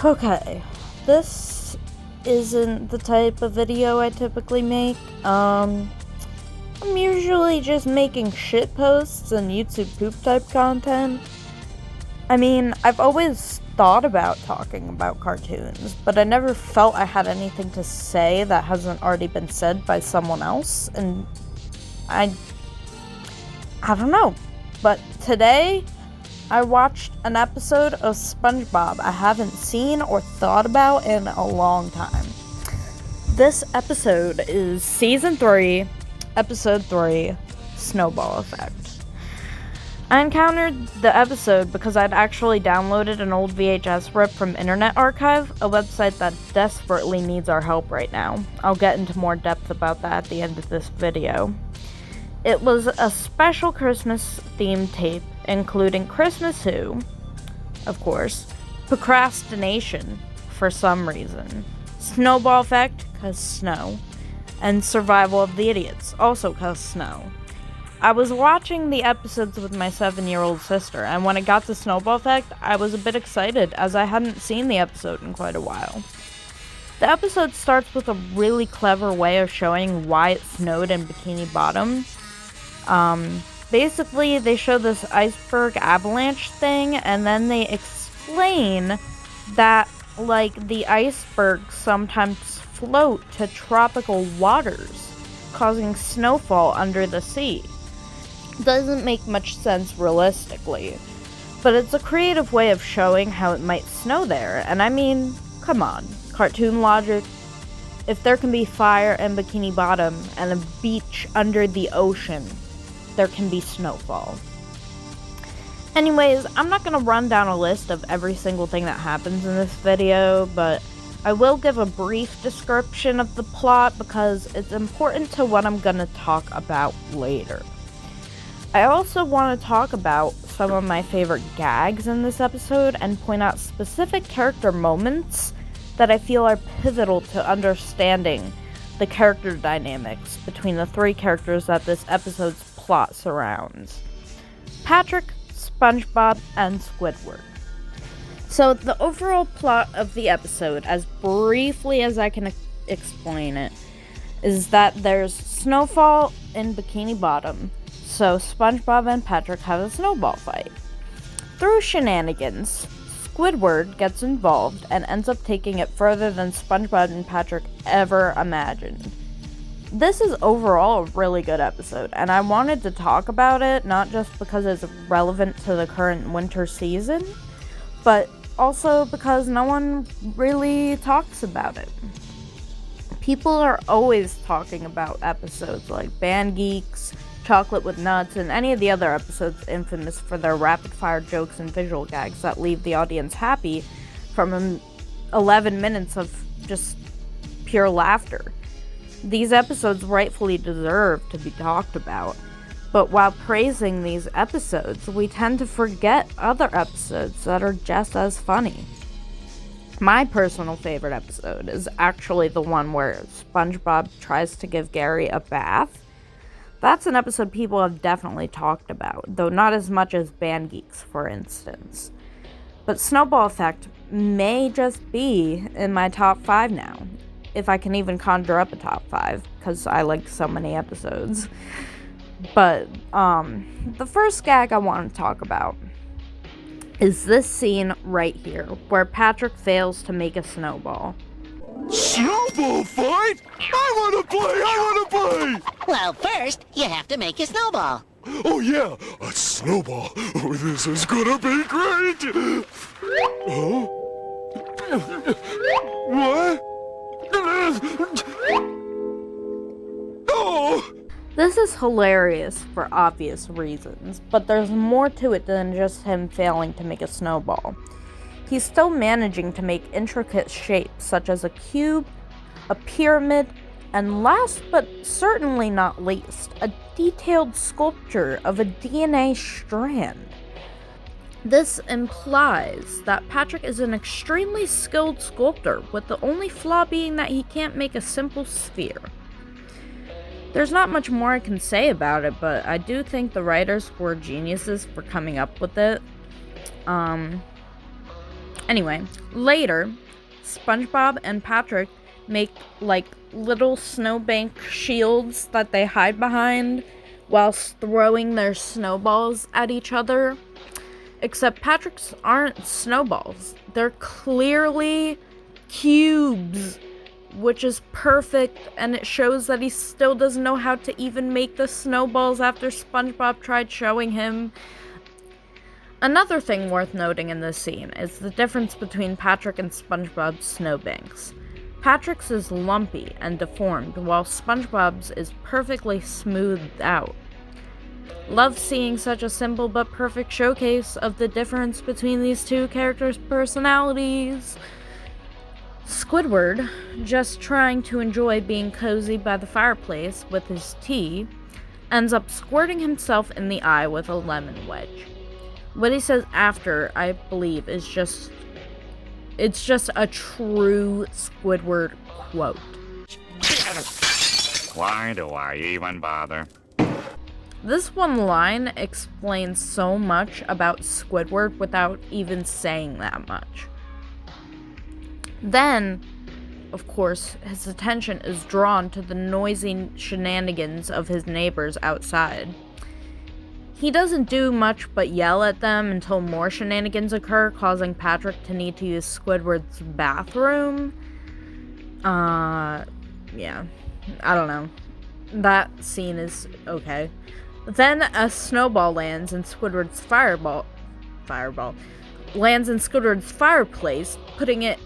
Okay, this isn't the type of video I typically make. I'm usually just making shit posts and YouTube poop type content. I mean, I've always thought about talking about cartoons, but I never felt I had anything to say that hasn't already been said by someone else, and I don't know. But today, I watched an episode of SpongeBob I haven't seen or thought about in a long time. This episode is Season 3, Episode 3, Snowball Effect. I encountered the episode because I'd actually downloaded an old VHS rip from Internet Archive, a website that desperately needs our help right now. I'll get into more depth about that at the end of this video. It was a special Christmas-themed tape, including Christmas Who, of course, Procrastination, for some reason, Snowball Effect, 'cause snow, and Survival of the Idiots, also 'cause snow. I was watching the episodes with my 7-year-old sister, and when it got to Snowball Effect, I was a bit excited, as I hadn't seen the episode in quite a while. The episode starts with a really clever way of showing why it snowed in Bikini Bottom. Basically, they show this iceberg avalanche thing, and then they explain that, the icebergs sometimes float to tropical waters, causing snowfall under the sea. Doesn't make much sense realistically, but it's a creative way of showing how it might snow there, and I mean, come on, cartoon logic. If there can be fire in Bikini Bottom and a beach under the ocean, there can be snowfall. Anyways, I'm not going to run down a list of every single thing that happens in this video, but I will give a brief description of the plot because it's important to what I'm going to talk about later. I also want to talk about some of my favorite gags in this episode and point out specific character moments that I feel are pivotal to understanding the character dynamics between the three characters that this episode's plot surrounds: Patrick, SpongeBob, and Squidward. So the overall plot of the episode, as briefly as I can explain it, is that there's snowfall in Bikini Bottom, so SpongeBob and Patrick have a snowball fight. Through shenanigans, Squidward gets involved and ends up taking it further than SpongeBob and Patrick ever imagined. This is overall a really good episode, and I wanted to talk about it, not just because it's relevant to the current winter season, but also because no one really talks about it. People are always talking about episodes like Band Geeks, Chocolate with Nuts, and any of the other episodes infamous for their rapid-fire jokes and visual gags that leave the audience happy from 11 minutes of just pure laughter. These episodes rightfully deserve to be talked about, but while praising these episodes, we tend to forget other episodes that are just as funny. My personal favorite episode is actually the one where SpongeBob tries to give Gary a bath. That's an episode people have definitely talked about, though not as much as Band Geeks, for instance. But Snowball Effect may just be in my top 5 now, if I can even conjure up a top 5, because I like so many episodes. But, the first gag I want to talk about is this scene right here, where Patrick fails to make a snowball. Snowball fight? I wanna play! Well, first, you have to make a snowball. Oh yeah, a snowball. Oh, this is gonna be great! Huh? What? Oh! This is hilarious for obvious reasons, but there's more to it than just him failing to make a snowball. He's still managing to make intricate shapes such as a cube, a pyramid, and last but certainly not least, a detailed sculpture of a DNA strand. This implies that Patrick is an extremely skilled sculptor, with the only flaw being that he can't make a simple sphere. There's not much more I can say about it, but I do think the writers were geniuses for coming up with it. Anyway, later, SpongeBob and Patrick make like little snowbank shields that they hide behind whilst throwing their snowballs at each other. Except Patrick's aren't snowballs. They're clearly cubes, which is perfect, and it shows that he still doesn't know how to even make the snowballs after SpongeBob tried showing him. Another thing worth noting in this scene is the difference between Patrick and SpongeBob's snowbanks. Patrick's is lumpy and deformed, while SpongeBob's is perfectly smoothed out. Love seeing such a simple but perfect showcase of the difference between these two characters' personalities. Squidward, just trying to enjoy being cozy by the fireplace with his tea, ends up squirting himself in the eye with a lemon wedge. What he says after, I believe, is just a true Squidward quote. Why do I even bother? This one line explains so much about Squidward without even saying that much. Then, of course, his attention is drawn to the noisy shenanigans of his neighbors outside. He doesn't do much but yell at them until more shenanigans occur, causing Patrick to need to use Squidward's bathroom. Yeah, I don't know. That scene is okay. Then a snowball lands in Squidward's fireball lands in Squidward's fireplace, putting it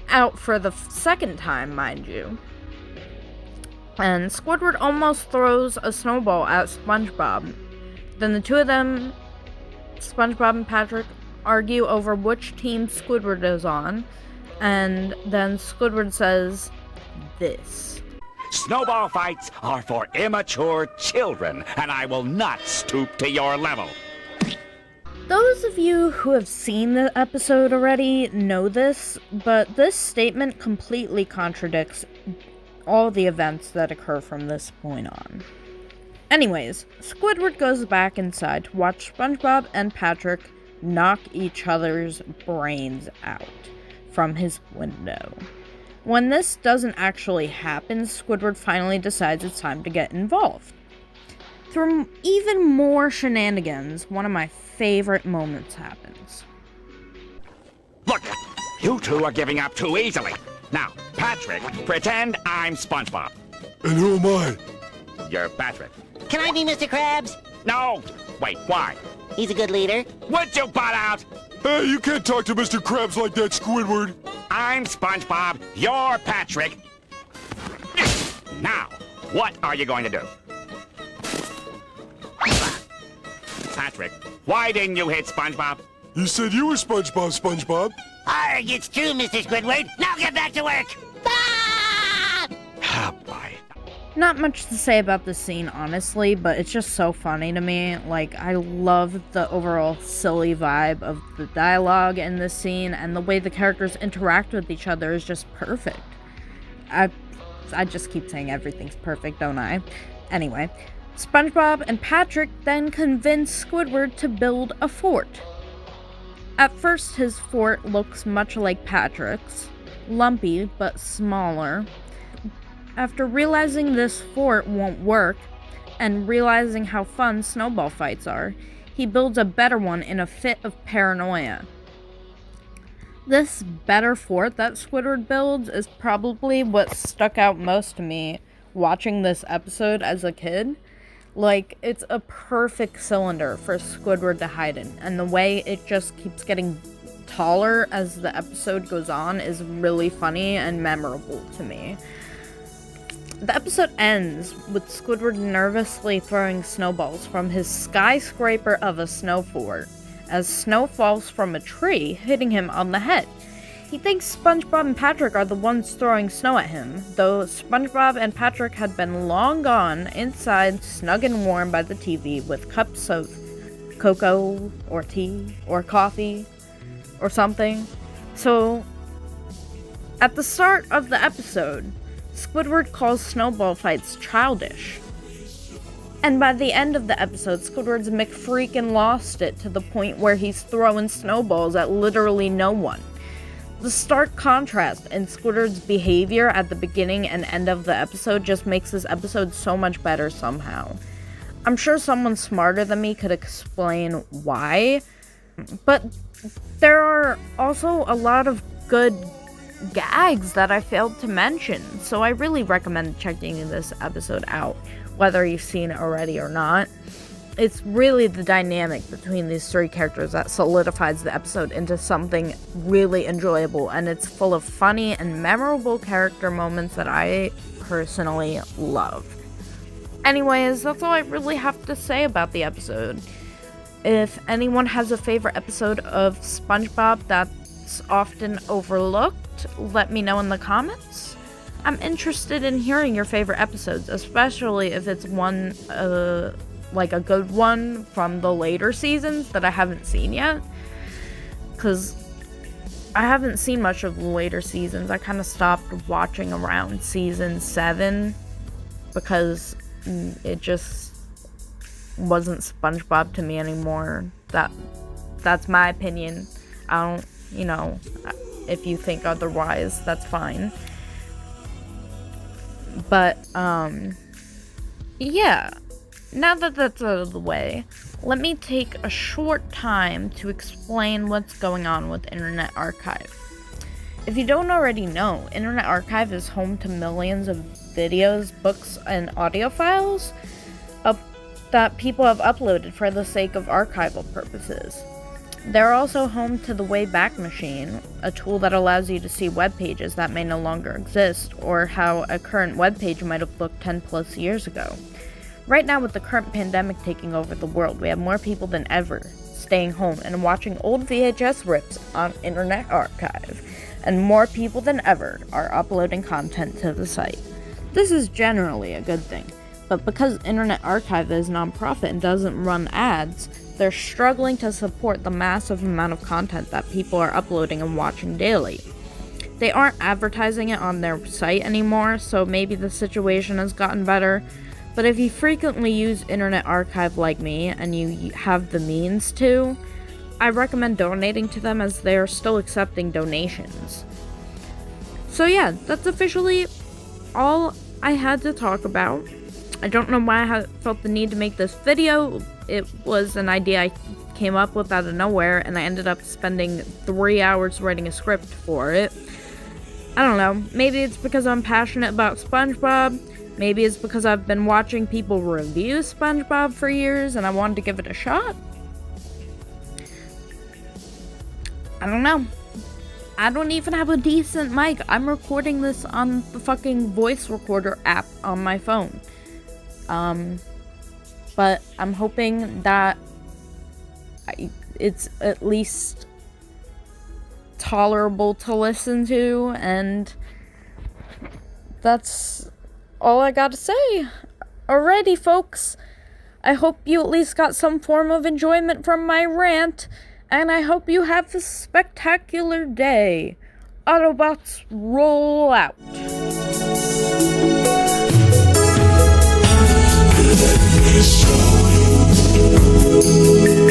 out for the second time, mind you. And Squidward almost throws a snowball at SpongeBob. Then the two of them, SpongeBob and Patrick, argue over which team Squidward is on, and then Squidward says this. Snowball fights are for immature children, and I will not stoop to your level. Those of you who have seen the episode already know this, but this statement completely contradicts all the events that occur from this point on. Anyways, Squidward goes back inside to watch SpongeBob and Patrick knock each other's brains out from his window. When this doesn't actually happen, Squidward finally decides it's time to get involved. Through even more shenanigans, one of my favorite moments happens. Look, you two are giving up too easily. Now, Patrick, pretend I'm SpongeBob. And who am I? You're Patrick. Can I be Mr. Krabs? No! Wait, why? He's a good leader. Would you butt out? Hey, you can't talk to Mr. Krabs like that, Squidward. I'm SpongeBob, you're Patrick. Now, what are you going to do? Patrick, why didn't you hit SpongeBob? You said you were SpongeBob. Arg, it's true, Mr. Squidward. Now get back to work. Ah! Ah, boy. Not much to say about this scene, honestly, but it's just so funny to me. Like, I love the overall silly vibe of the dialogue in this scene, and the way the characters interact with each other is just perfect. I just keep saying everything's perfect, don't I? Anyway, SpongeBob and Patrick then convince Squidward to build a fort. At first, his fort looks much like Patrick's, lumpy but smaller. After realizing this fort won't work, and realizing how fun snowball fights are, he builds a better one in a fit of paranoia. This better fort that Squidward builds is probably what stuck out most to me watching this episode as a kid. Like, it's a perfect cylinder for Squidward to hide in, and the way it just keeps getting taller as the episode goes on is really funny and memorable to me. The episode ends with Squidward nervously throwing snowballs from his skyscraper of a snow fort as snow falls from a tree, hitting him on the head. He thinks SpongeBob and Patrick are the ones throwing snow at him, though SpongeBob and Patrick had been long gone inside, snug and warm by the TV with cups of cocoa or tea or coffee or something. So, at the start of the episode, Squidward calls snowball fights childish. And by the end of the episode, Squidward's McFreakin' lost it to the point where he's throwing snowballs at literally no one. The stark contrast in Squidward's behavior at the beginning and end of the episode just makes this episode so much better somehow. I'm sure someone smarter than me could explain why, but there are also a lot of good gags that I failed to mention, so I really recommend checking this episode out, whether you've seen it already or not. It's really the dynamic between these three characters that solidifies the episode into something really enjoyable, and it's full of funny and memorable character moments that I personally love. Anyways, that's all I really have to say about the episode. If anyone has a favorite episode of SpongeBob that's often overlooked, let me know in the comments. I'm interested in hearing your favorite episodes, especially if it's one, like a good one from the later seasons that I haven't seen yet. Because I haven't seen much of the later seasons. I kind of stopped watching around season 7 because it just wasn't SpongeBob to me anymore. That's my opinion. I don't, if you think otherwise, that's fine. But, yeah. Now that that's out of the way, let me take a short time to explain what's going on with Internet Archive. If you don't already know, Internet Archive is home to millions of videos, books, and audio files that people have uploaded for the sake of archival purposes. They're also home to the Wayback Machine, a tool that allows you to see web pages that may no longer exist, or how a current web page might have looked 10 plus years ago. Right now, with the current pandemic taking over the world, we have more people than ever staying home and watching old VHS rips on Internet Archive, and more people than ever are uploading content to the site. This is generally a good thing, but because Internet Archive is nonprofit and doesn't run ads, they're struggling to support the massive amount of content that people are uploading and watching daily. They aren't advertising it on their site anymore, so maybe the situation has gotten better. But if you frequently use Internet Archive like me, and you have the means to, I recommend donating to them as they are still accepting donations. So yeah, that's officially all I had to talk about. I don't know why I felt the need to make this video. It was an idea I came up with out of nowhere, and I ended up spending 3 hours writing a script for it. I don't know, maybe it's because I'm passionate about SpongeBob. Maybe it's because I've been watching people review SpongeBob for years and I wanted to give it a shot. I don't know. I don't even have a decent mic. I'm recording this on the fucking voice recorder app on my phone. But I'm hoping that it's at least tolerable to listen to, and that's all I gotta say. Alrighty, folks. I hope you at least got some form of enjoyment from my rant, and I hope you have a spectacular day. Autobots, roll out. Let me show you.